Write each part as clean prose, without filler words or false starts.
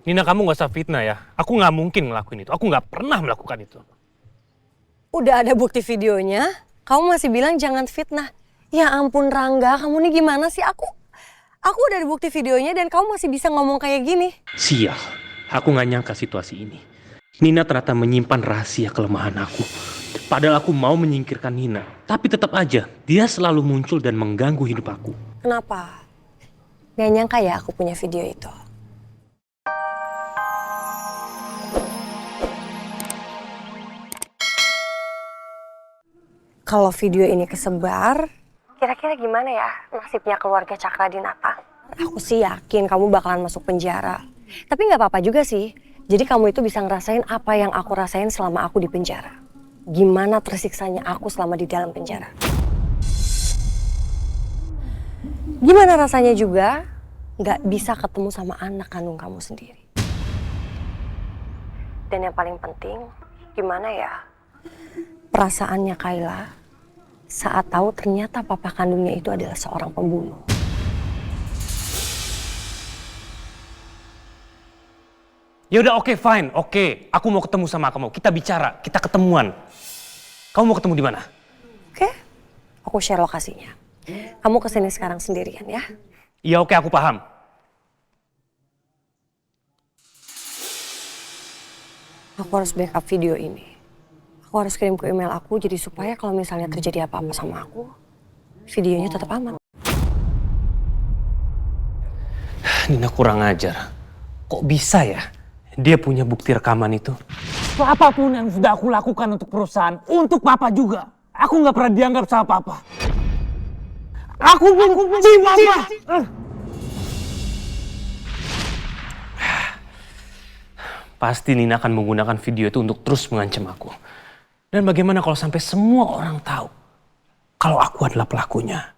Nina, kamu gak usah fitnah ya. Aku gak mungkin ngelakuin itu. Aku gak pernah melakukan itu. Udah ada bukti videonya, kamu masih bilang jangan fitnah. Ya ampun Rangga, kamu nih gimana sih? Aku udah ada bukti videonya dan kamu masih bisa ngomong kayak gini. Sial, aku gak nyangka situasi ini. Nina ternyata menyimpan rahasia kelemahan aku. Padahal aku mau menyingkirkan Nina. Tapi tetap aja, dia selalu muncul dan mengganggu hidup aku. Kenapa? Gak nyangka ya aku punya video itu. Kalau video ini kesebar, kira-kira gimana ya nasibnya keluarga Cakradinata? Aku sih yakin kamu bakalan masuk penjara. Tapi nggak apa-apa juga sih. Jadi kamu itu bisa ngerasain apa yang aku rasain selama aku di penjara. Gimana tersiksanya aku selama di dalam penjara. Gimana rasanya juga nggak bisa ketemu sama anak kandung kamu sendiri. Dan yang paling penting, gimana ya perasaannya Kayla saat tahu ternyata papa kandungnya itu adalah seorang pembunuh. Ya udah, oke, fine, oke. Aku mau ketemu sama kamu. Kita bicara, kita ketemuan. Kamu mau ketemu di mana? Oke, aku share lokasinya. Kamu kesini sekarang sendirian ya. Iya, oke, aku paham. Aku harus backup video ini. Aku harus kirim ke email aku jadi supaya kalau misalnya terjadi apa-apa sama aku, videonya tetap aman. Nina kurang ajar. Kok bisa ya? Dia punya bukti rekaman itu. Apapun yang sudah aku lakukan untuk perusahaan, untuk papa juga. Aku nggak pernah dianggap sama papa. Aku benci papa. Pasti Nina akan menggunakan video itu untuk terus mengancam aku. Dan bagaimana kalau sampai semua orang tahu kalau aku adalah pelakunya?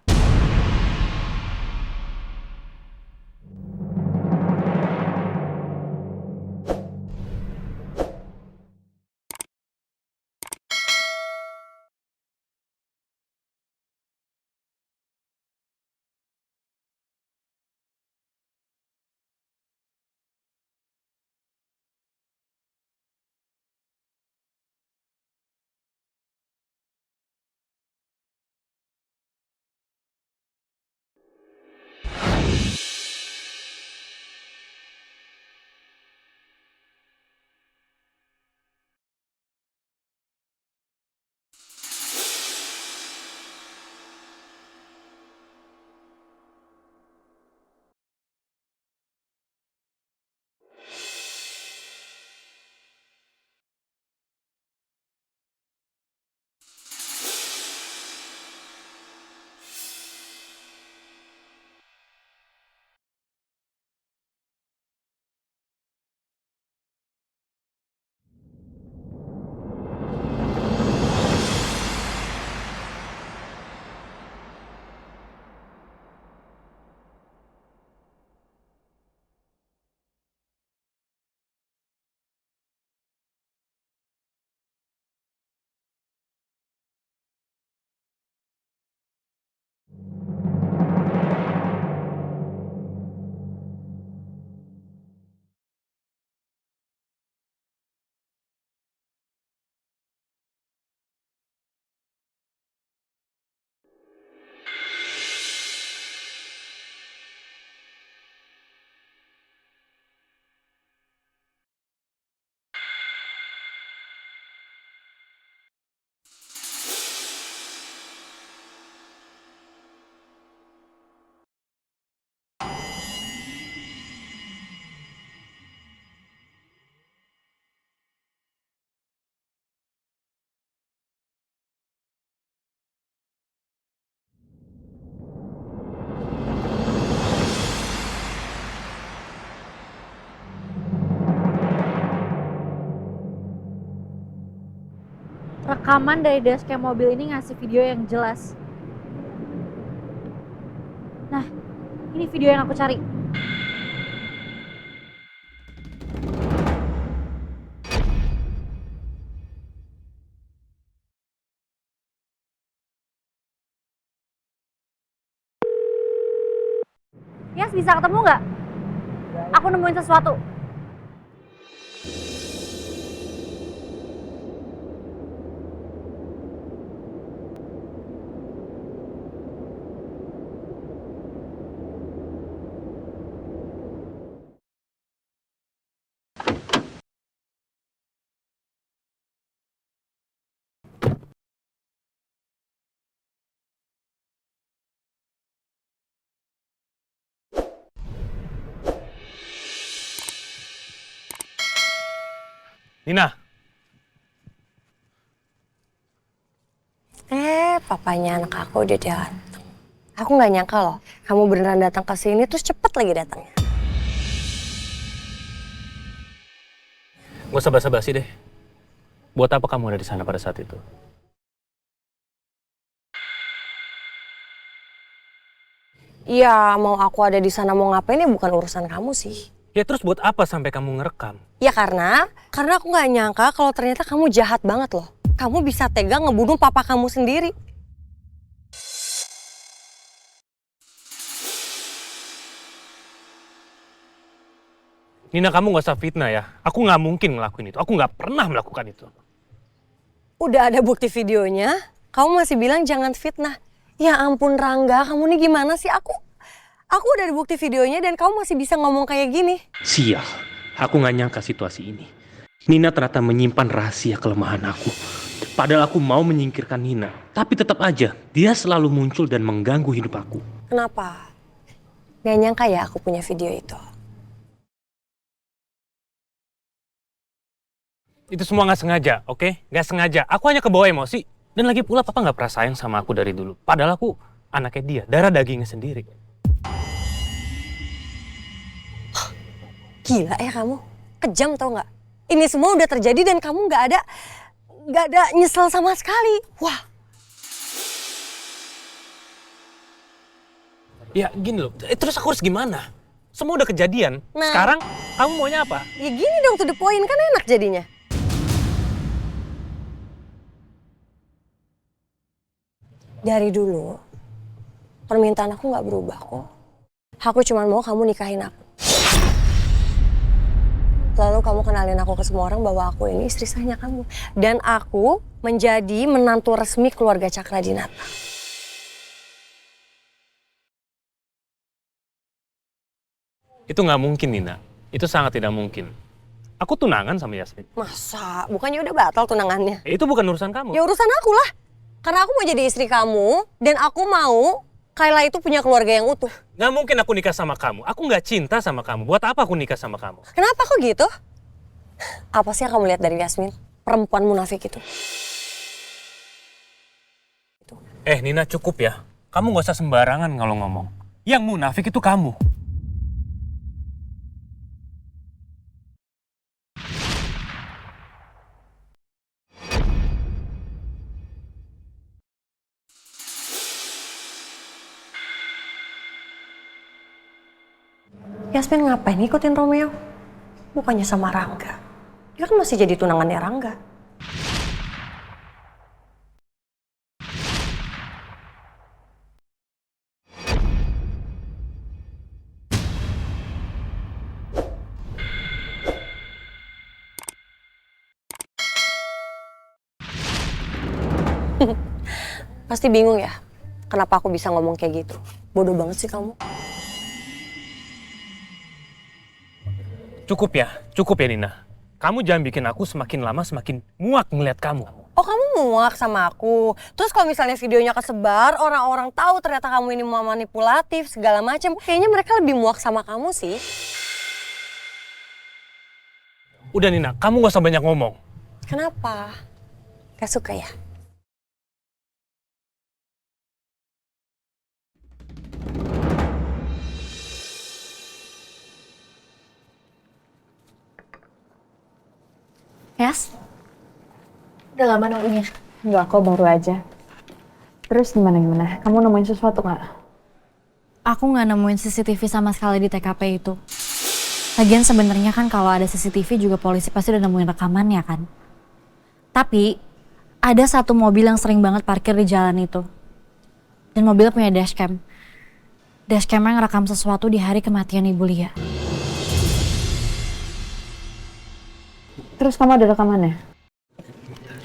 Rekaman dari dashcam mobil ini ngasih video yang jelas. Nah, ini video yang aku cari. Yes, bisa ketemu nggak? Aku nemuin sesuatu. Nina. Papanya anak aku udah datang. Aku nggak nyangka loh, kamu beneran datang ke sini terus cepet lagi datangnya. Gak usah basa-basi deh. Buat apa kamu ada di sana pada saat itu? Iya, mau aku ada di sana mau ngapain ya bukan urusan kamu sih. Ya terus buat apa sampai kamu ngerekam? Ya karena aku nggak nyangka kalau ternyata kamu jahat banget loh. Kamu bisa tega ngebunuh papa kamu sendiri. Nina, kamu gak usah fitnah ya. Aku gak mungkin ngelakuin itu. Aku gak pernah melakukan itu. Udah ada bukti videonya, kamu masih bilang jangan fitnah. Ya ampun Rangga, kamu nih gimana sih? Aku udah ada bukti videonya dan kamu masih bisa ngomong kayak gini. Sial, aku gak nyangka situasi ini. Nina ternyata menyimpan rahasia kelemahan aku. Padahal aku mau menyingkirkan Nina. Tapi tetap aja, dia selalu muncul dan mengganggu hidup aku. Kenapa? Gak nyangka ya aku punya video itu. Itu semua gak sengaja, oke? Gak sengaja. Aku hanya kebawa emosi. Dan lagi pula papa gak pernah sayang sama aku dari dulu. Padahal aku anaknya dia, darah dagingnya sendiri. Gila ya kamu, kejam tau gak? Ini semua udah terjadi dan kamu gak ada nyesel sama sekali. Wah. Ya gini loh, terus aku harus gimana? Semua udah kejadian. Nah. Sekarang kamu maunya apa? Ya gini dong, to the point, kan enak jadinya. Dari dulu, permintaan aku gak berubah kok. Aku cuma mau kamu nikahin aku. Lalu kamu kenalin aku ke semua orang bahwa aku ini istri sahnya kamu. Dan aku menjadi menantu resmi keluarga Cakradinata. Itu nggak mungkin, Nina. Itu sangat tidak mungkin. Aku tunangan sama Yasmin. Masa? Bukannya udah batal tunangannya? Itu bukan urusan kamu. Ya urusan aku lah. Karena aku mau jadi istri kamu dan aku mau Kayla itu punya keluarga yang utuh. Nggak mungkin aku nikah sama kamu. Aku nggak cinta sama kamu. Buat apa aku nikah sama kamu? Kenapa kok gitu? Apa sih yang kamu lihat dari Yasmin? Perempuan munafik itu. Nina, cukup ya. Kamu nggak usah sembarangan kalau ngomong. Yang munafik itu kamu. Yasmin ngapain ngikutin Romeo? Bukannya sama Rangga. Dia kan masih jadi tunangannya Rangga. Pasti bingung ya, kenapa aku bisa ngomong kayak gitu. Bodoh banget sih kamu. Cukup ya Nina. Kamu jangan bikin aku semakin lama semakin muak ngeliat kamu. Oh kamu muak sama aku. Terus kalau misalnya videonya kesebar, orang-orang tahu ternyata kamu ini mau manipulatif segala macam. Kayaknya mereka lebih muak sama kamu sih. Udah Nina, kamu gak usah banyak ngomong. Kenapa? Gak suka ya? Yas? Udah lama nunggunya? Enggak, kok baru aja. Terus gimana? Kamu nemuin sesuatu nggak? Aku nggak nemuin CCTV sama sekali di TKP itu. Lagian sebenarnya kan kalau ada CCTV juga polisi pasti udah nemuin rekamannya kan. Tapi ada satu mobil yang sering banget parkir di jalan itu. Dan mobilnya punya dashcam. Dashcamnya ngerekam sesuatu di hari kematian Ibu Lia. Terus kamu ada rekamannya?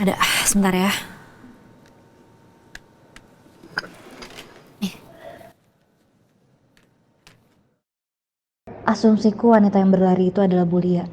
Ada, sebentar ya. Nih. Asumsiku wanita yang berlari itu adalah Bu Lia.